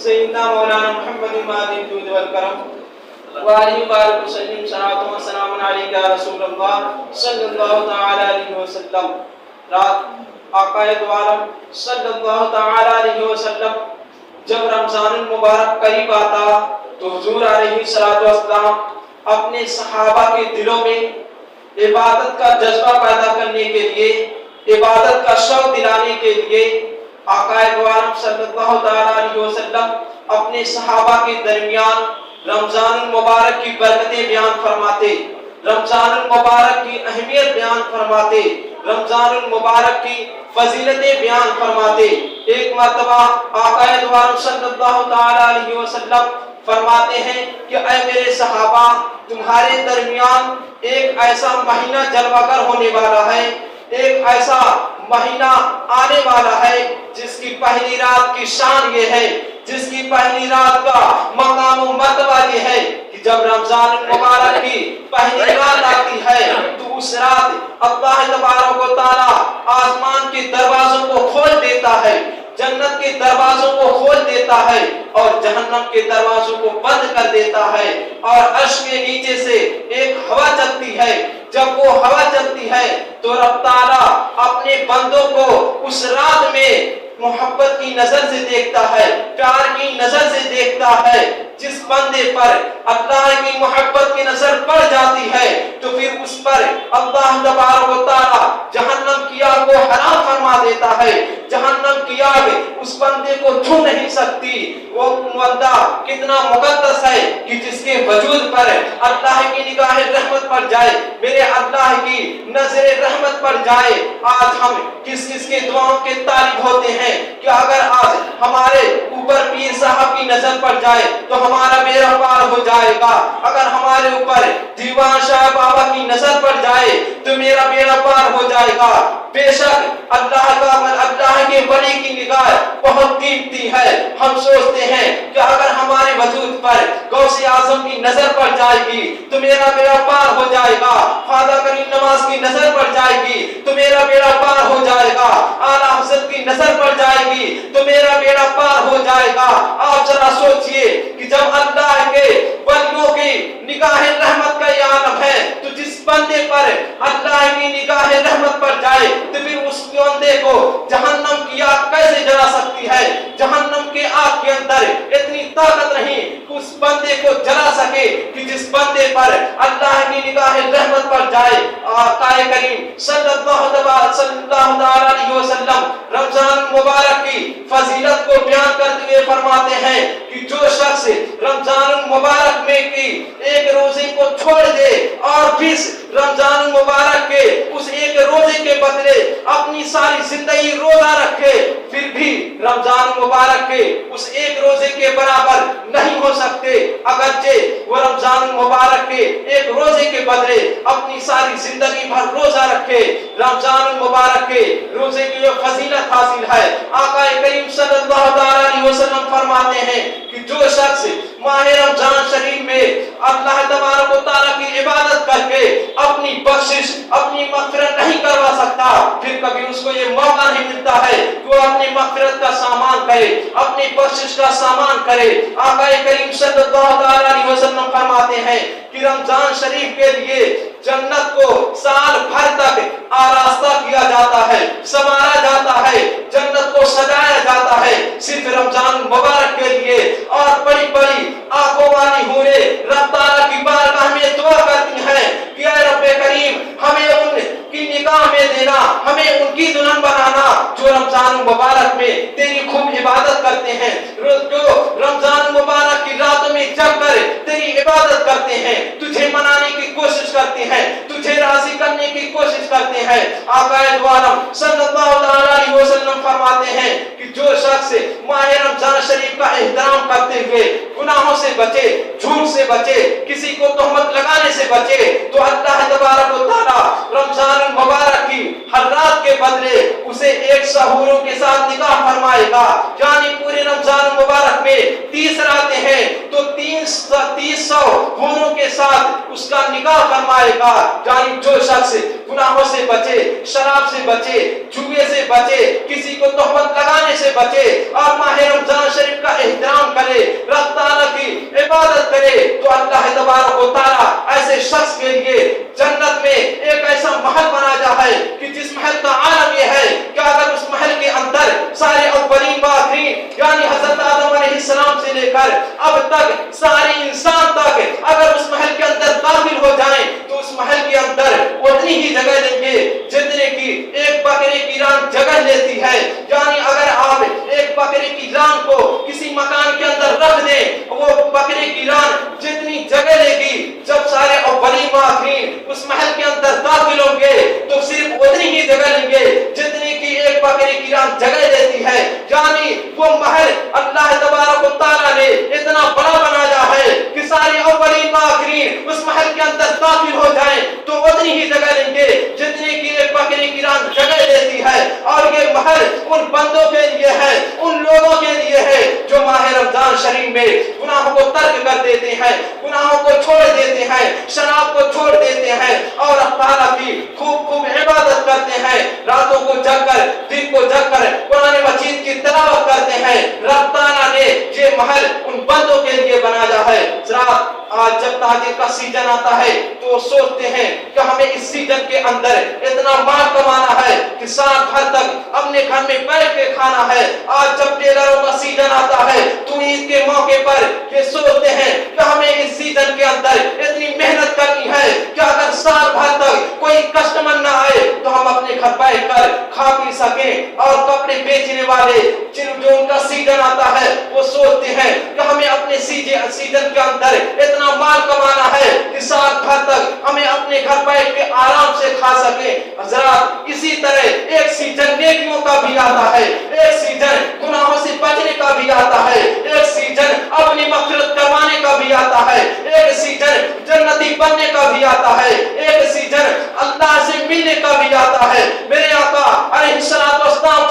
سيدنا مولانا محمد ماضي الجود والكرم وآله وبارك وسلم صلاة وسلام عليك يا رسول الله صلی اللہ تعالی علیہ وسلم. رات آقا دو عالم صلی اللہ تعالی علیہ وسلم جب رمضان المبارک قریب آتا تو حضور علیہ السلام اپنے صحابہ کے دلوں میں عبادت کا جذبہ پیدا کرنے کے لیے، عبادت کا شوق دلانے کے لیے آقا دو عالم صلی اللہ تعالی علیہ وسلم اپنے صحابہ کے درمیان رمضان المبارک کی برکتیں بیان فرماتے، رمضان المبارک کی اہمیت بیان فرماتے، رمضان المبارک کی فضیلتیں بیان فرماتے. ایک مرتبہ آقا دو عالم صلی اللہ تعالی علیہ وسلم فرماتے ہیں کہ اے میرے صحابہ، تمہارے درمیان ایک ایسا مہینہ جلوہ گر ہونے والا ہے، ایک ایسا مہینہ آنے والا ہے جس کی پہلی رات کی شان یہ ہے، جس کی پہلی رات کا مقام و مرتبہ یہ ہے کہ جب رمضان المبارک کی پہلی رات آتی ہے تو اس رات اللہ تبارک و تعالی آسمان کے دروازوں کو کھول دیتا ہے، جنت کے دروازوں کو کھول دیتا ہے اور جہنم کے دروازوں کو بند کر دیتا ہے، اور عرش کے نیچے سے ایک ہوا چلتی ہے. جب وہ ہوا چلتی ہے تو رب تعالیٰ اپنے بندوں کو اس رات میں محبت کی نظر سے دیکھتا ہے، پیار کی نظر سے دیکھتا ہے. جس بندے پر اللہ کی محبت کی نظر پڑ جاتی ہے تو پھر اس پر اللہ تبارک و تعالی جہنم کی آگ کو حرام فرما دیتا ہے. جہنم کی آگ اس بندے کو چھو نہیں سکتی. وہ بندہ کتنا مقدس ہے کہ جس کے وجود پر اللہ کی نگاہ رحمت پڑ جائے، میرے اللہ کی نظر رحمت پڑ جائے. آج ہم کس کس کے دعاؤں کے طالب ہوتے ہیں کہ اگر آج ہمارے اوپر پیر صاحب کی نظر پڑ جائے تو ہمارا بیڑا پار ہو جائے گا، اگر ہمارے اوپر دیوان شاہ بابا کی نظر پڑ جائے تو میرا بیڑا پار ہو جائے گا. بے شک اللہ کے ولی کی نگاہ بہت قیمتی ہے. ہم سوچتے ہیں کہ اگر ہمارے وجود پر غوث اعظم کی نظر پڑ جائے گی تو میرا بیڑا پار ہو جائے گا، خواجہ کریم نواز کی نظر پڑ جائے گی تو میرا بیڑا پار ہو جائے گا، اعلیٰ حضرت کی نظر پڑ جائے گی تو میرا بیڑا پار ہو جائے گا. آپ ذرا سوچئے کہ جب اللہ کے ولیوں کی نگاہ رحمت کا یہ عالم ہے تو جس بندے پر اللہ کی نگاہ رحمت پڑ جائے تو پھر اس بندے کو جہنم کی آگ کیسے جلا سکتی ہے؟ جہنم کے آگ کے اندر اتنی طاقت نہیں کہ اس بندے کو جلا سکے کہ جس بندے پر اللہ کی نگاہ رحمت پڑ جائے. آقا کریم صلی اللہ علیہ وسلم رمضان مبارک کی فضیلت کو بیان کرتے ہوئے فرماتے ہیں کہ جو شخص رمضان المبارک میں کی ایک روزے کو چھوڑ دے اور پھر رمضان المبارک کے اس ایک روزے کے بدلے اپنی ساری زندگی روزہ رکھے پھر بھی رمضان المبارک کے اس ایک روزے کے برابر نہیں ہو سکتے. اگرچہ وہ رمضان المبارک کے ایک روزے کے بدلے اپنی ساری زندگی بھر روزہ رکھے، رمضان المبارک کے روزے کی جو فضیلت حاصل ہے آقا کریم صلی اللہ علیہ وسلم فرماتے ہیں کہ جو شخص ماہ رمضان شریف میں اللہ تبارک و تعالیٰ کی عبادت کر کے اپنی بخشش اپنی مغفرت نہیں کروا سکتا، پھر کبھی اس کو یہ موقع نہیں ملتا ہے کہ وہ اپنی مغفرت کا سامان کرے، اپنی بخشش کا سامان کرے. آقا کریم صلی اللہ علیہ وسلم فرماتے ہیں کہ رمضان شریف کے لیے جنت کو سال بھر تک آراستہ کیا جاتا ہے، سنوارا جاتا ہے، جنت کو سجایا جاتا ہے صرف رمضان مبارک کے لیے. اور بڑی بڑی آنکھوں والی حوریں رب تعالیٰ کی بارگاہ میں دعا کرتی ہیں کہ اے رب کریم ہمیں ان کی نگاہ میں دینا، ہمیں ان کی دلہن بنانا جو رمضان مبارک میں تیری خوب عبادت کرتے ہیں، جو رمضان مبارک کی راتوں میں جگ کر تیری عبادت کرتے ہیں، تجھے منانے کی کوشش کرتے ہیں، تجھے راضی کرنے کی کوشش کرتے ہیں. آقا دو عالم صلی اللہ علیہ وسلم فرماتے ہیں کہ جو شخص ماہ رمضان شریف کا احترام کرتے ہوئے گناہوں سے بچے، جھوٹ سے بچے، کسی کو تہمت لگانے سے بچے تو اللہ تبارک و تعالی رمضان المبارک کی ہر رات کے بدلے اسے 100 حوروں کے ساتھ نکاح فرمائے گا. یعنی پورے رمضان المبارک میں 30 راتیں ہیں تو 300 حوروں کے ساتھ اس کا نکاح فرمائے گا. یعنی جو شخص گناہوں سے بچے، شراب سے بچے، جوئے سے بچے، کسی کو تہمت لگانے سے بچے اور ماہ رمضان شریف کا احترام کرے شخص کے لیے جنت میں ایک ایسا محل بنایا ہے کہ جس محل کا عالم یہ ہے کہ اگر اس محل کے اندر سارے اولین و آخرین یعنی حضرت آدم علیہ السلام سے لے کر اب تک سارے انسان تک اگر اس محل کے اندر داخل ہو جائیں تو اس محل کے اندر اتنی ہی جگہ لیں گے جتنے کی ایک بکرے کی ران جگہ لیتی ہے. یعنی اگر آپ ایک بکرے کی ران کو کسی مکان کے اندر رکھ دیں وہ بکرے کی ران جتنی جگہ لے گی جب سارے اولین و آخرین اس محل کے اندر داخل ہوں گے تو صرف اتنی ہی جگہ لیں گے جتنی کی ایک بکرے کی ران جگہ لیتی ہے. یعنی وہ محل اللہ تبارک و تعالیٰ نے اتنا بڑا بنایا ہے کہ سارے اولین و آخرین اس محل کے اندر داخل ہو جائیں تو اتنی ہی جگہ لیں گے جتنی کی ایک بکرے کی ران جگہ لیتی ہے. اور یہ محل ان بندوں کے لیے ہے, ان لوگوں کے لیے ہے جو ماہ رمضان شریف میں گناہوں کو ترک کر دیتے ہیں, گناہوں کو چھوڑ دیتے ہیں, شراب کو چھوڑ دیتے ہیں اور اللہ تعالیٰ کی خوب خوب عبادت کرتے ہیں, راتوں کو جگ کر دن کو جگ کر قرآن مجید کی تلاوت کرتے ہیں. رب تعالیٰ نے یہ محل ان بندوں کے لیے بنایا ہے. ذرا آج جب تہجد کا سیزن آتا ہے تو وہ سوچتے ہیں کہ ہمیں اس سیزن کے اندر اتنا مال کمانا ہے کہ سال بھر تک اپنے گھر میں بیٹھ کے کھانا ہے. آج جب ٹیلروں کا سیزن آتا ہے تو عید کے موقع پر یہ سوچتے ہیں کہ ہمیں اس سیزن کے اندر اتنی محنت کرنی ہے کہ اگر سال بھر تک کوئی کسٹمر نہ آئے تو ہم اپنے گھر بیٹھ کر کھا پی سکیں. اور کپڑے بیچنے والے جو ان کا سیزن آتا ہے وہ سوچتے ہیں کہ ہمیں اپنے سیزن کے اندر اتنا مال کمانا ہے کہ سال بھر تک ہمیں اپنے گھر بیٹھ کے آرام سے کھا سکیں. حضرات اسی طرح ایک سیزن نیکیوں کا بھی آتا ہے, ایک سیزن گناہوں سے بچنے کا بھی آتا ہے, ایک سیزن اپنی مغفرت کروانے کا بھی آتا ہے, ایک سیزن جنتی بننے کا بھی آتا ہے, ایک سیزن اللہ سے ملنے کا بھی آتا ہے. میرے آقا علیہ السلام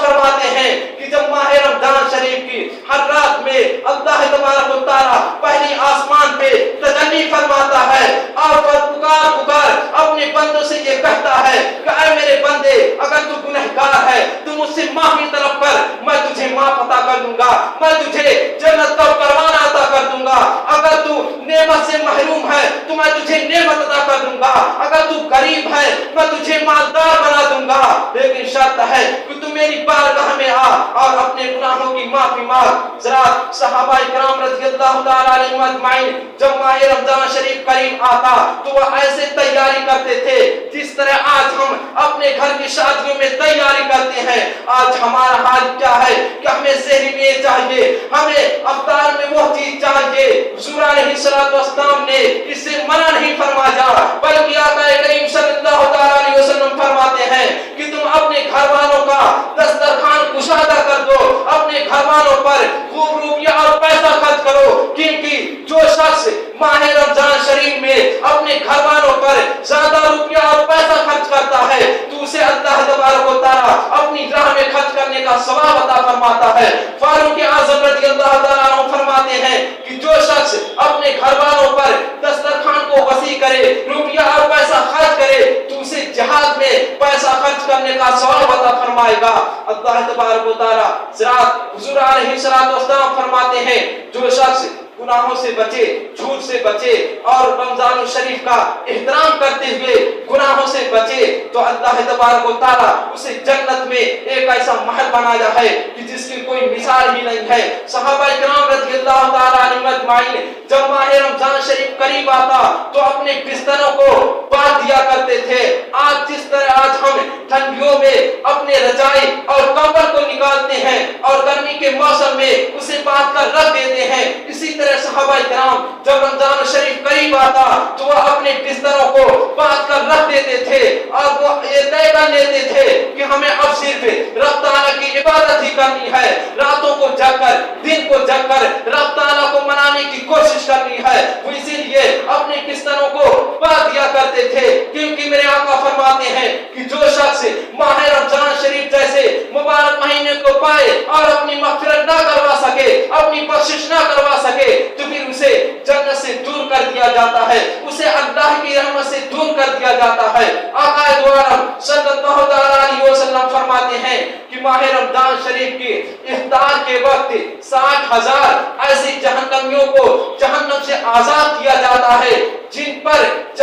فرماتے ہیں کہ جب ماہ رمضان شریف کی ہر رات میں اللہ تبارک و تعالیٰ پہلی آسمان پہ تجلی فرماتا ہے اور پکار پکار اپنے بندوں سے یہ کہتا ہے کہ اے میرے بندے اگر تو گنہگار ہے تو مجھ سے معافی طلب کر, میں تجھے معاف عطا کر دوں گا, میں تجھے جنت کا پروانہ عطا کر دوں گا. اگر تو نعمت سے محروم ہے تو میں تجھے نعمت عطا کر دوں گا, اگر تو غریب ہے میں تجھے مالدار بنا دوں گا, لیکن شرط ہے کہ تو میری بارگاہ میں آ اور اپنے گناہوں کی معافی مانگ. ذرا صحابہ کرام رضی اللہ تعالیٰ عنہم اجمعین جب ماہ رمضان شریف قریب آتا تو وہ ایسے تیاری کرتے تھے جس طرح آج ہم اپنے گھر کی شادیوں میں تیاری کرتے ہیں. آج ہمارا حال کیا ہے کہ ہمیں سحری میں چاہیے, ہمیں افطار میں وہ چیز چاہیے. حضور علیہ السلام نے اس سے منع نہیں فرمایا بلکہ آقا کریم صلی اللہ تعالیٰ علیہ وسلم فرماتے ہیں کہ تم اپنے گھر والوں کا دسترخوان کشادہ کر دو, اپنے گھر والوں پر خوب روپیہ اور پیسہ خرچ کرو, کیونکہ جو شخص ماہ رمضان شریف میں اپنے گھر والوں پر زیادہ روپیہ اور پیسہ خرچ کرتا ہے تو اسے اللہ تبارک و تعالیٰ اپنی راہ میں خرچ کرنے کا ثواب عطا فرماتا ہے. فاروق اعظم رضی اللہ تعالیٰ عنہ فرماتے ہیں کہ جو شخص اپنے گھر والوں پر دسترخوان کو وسیع کرے, روپیہ اور پیسہ خرچ کرے تو اسے جہاد میں پیسہ خرچ کرنے کا ثواب عطا فرمائے گا اللہ تبارک و تعالیٰ. ذرا حضور علیہ السلام فرماتے ہیں جو شخص گناہوں سے بچے, جھوٹ سے بچے اور رمضان الشریف کا احترام کرتے ہوئے گناہوں سے بچے تو اللہ تبارک و تعالیٰ اسے جنت میں ایک ایسا محل بنایا ہے کہ جس کی کوئی مثال ہی نہیں ہے. صحابہ کرام رضی اللہ تعالیٰ عنہم اجمعین جب ماہ رمضان شریف قریب آتا تو اپنے بستروں کو باندھ دیا کرتے تھے. آج جس طرح آج ہم ٹھنڈیوں میں اپنے رضائی اور کمبل کو نکالتے ہیں اور گرمی کے موسم میں اسے باندھ کر رکھ دیتے ہیں, اسی طرح صحابہ کرام جب رمضان شریف قریب آتا تو وہ اپنے بستروں کو باندھ کر رکھ دیتے تھے اور وہ یہ طے کر لیتے تھے کہ ہمیں اب صرف رب تعالیٰ کی عبادت ہی کرنی ہے, راتوں کو جگ کر دن کو جگ کر رب تعالیٰ کو منانے کی کوشش کرنی ہے. وہ اسی لیے اپنے بستروں کو باندھ دیا کرتے تھے کیونکہ میرے آقا فرماتے ہیں کہ جو شخص ماہ رمضان شریف جیسے مبارک مہینے کو پائے اور اپنی مغفرت نہ کروا سکے, اپنی بخشش نہ کروا سکے تو پھر اسے جنت سے دور کر دیا جاتا ہے, اسے اللہ کی رحمت سے دور کر دیا جاتا ہے. آقا دو عالم صلی اللہ علیہ وسلم فرماتے ہیں کہ ماہ رمضان شریف کے افطار کے وقت 60,000 ایسی جہنمیوں کو جہنم سے آزاد کیا جاتا ہے جن پر